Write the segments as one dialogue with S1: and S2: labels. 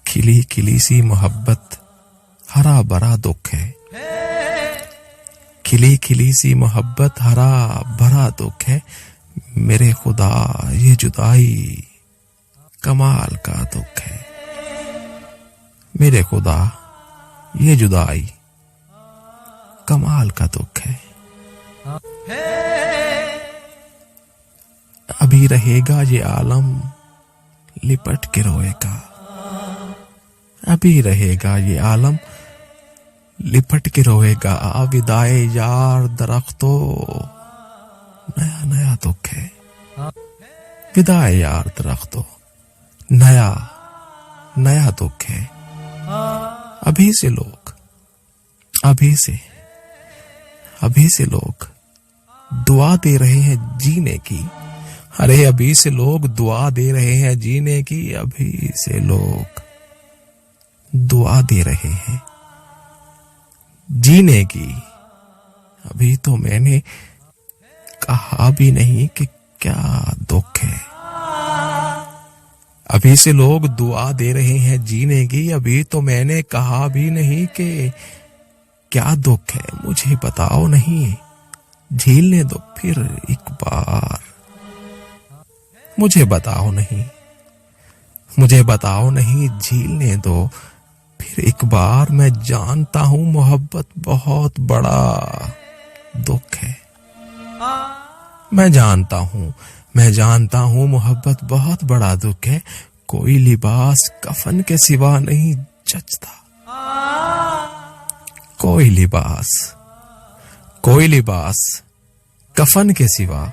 S1: खिली खिली सी मोहब्बत हरा भरा दुख है। खिली खिली सी मोहब्बत हरा भरा दुख है। मेरे खुदा ये जुदाई कमाल का दुख है। मेरे खुदा ये जुदाई कमाल का दुख है। अभी रहेगा ये आलम लिपट के रोएगा। अभी रहेगा ये आलम लिपट के रोएगा। विदाए यार दरख्तों नया नया दुख है। विदाए यार दरख्तों नया नया दुख है। अभी से लोग दुआ दे रहे हैं जीने की। अरे अभी से लोग दुआ दे रहे हैं जीने की। अभी से लोग दुआ दे रहे हैं जीने की। अभी तो मैंने कहा भी नहीं कि क्या दुख है। अभी से लोग दुआ दे रहे हैं जीने की। अभी तो मैंने कहा भी नहीं कि क्या दुख है। मुझे बताओ नहीं, झेलने दो फिर एक बार। मुझे बताओ नहीं, झेलने दो फिर एक बार। मैं जानता हूं मोहब्बत बहुत बड़ा दुख है। मैं जानता हूं मोहब्बत बहुत बड़ा दुख है। कोई लिबास कफन के सिवा नहीं जचता। कोई लिबास कफन के सिवा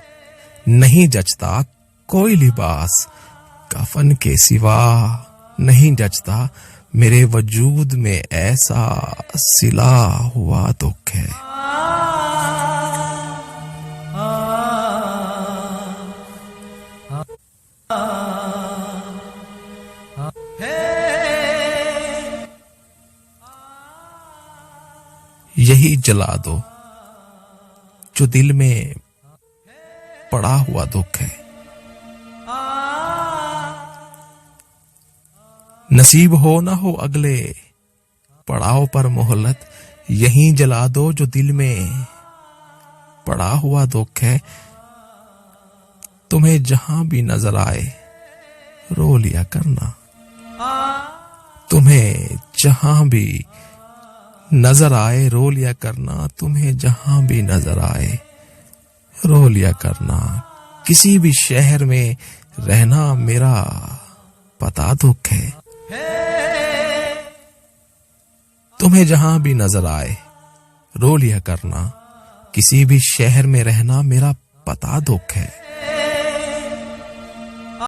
S1: नहीं जचता। कोई लिबास कफन के सिवा नहीं जचता। मेरे वजूद में ऐसा सिला हुआ दुख है। यही जला दो जो दिल में पड़ा हुआ दुख है। नसीब हो ना हो अगले पड़ाव पर मोहलत। यहीं जला दो जो दिल में पड़ा हुआ दुख है। तुम्हें जहां भी नजर आए रो लिया करना। तुम्हें जहां भी नजर आए रो लिया करना। तुम्हें जहां भी नजर आए रो लिया करना। किसी भी शहर में रहना मेरा पता दुख है। तुम्हें जहां भी नजर आए रो लिया करना। किसी भी शहर में रहना मेरा पता दुख है।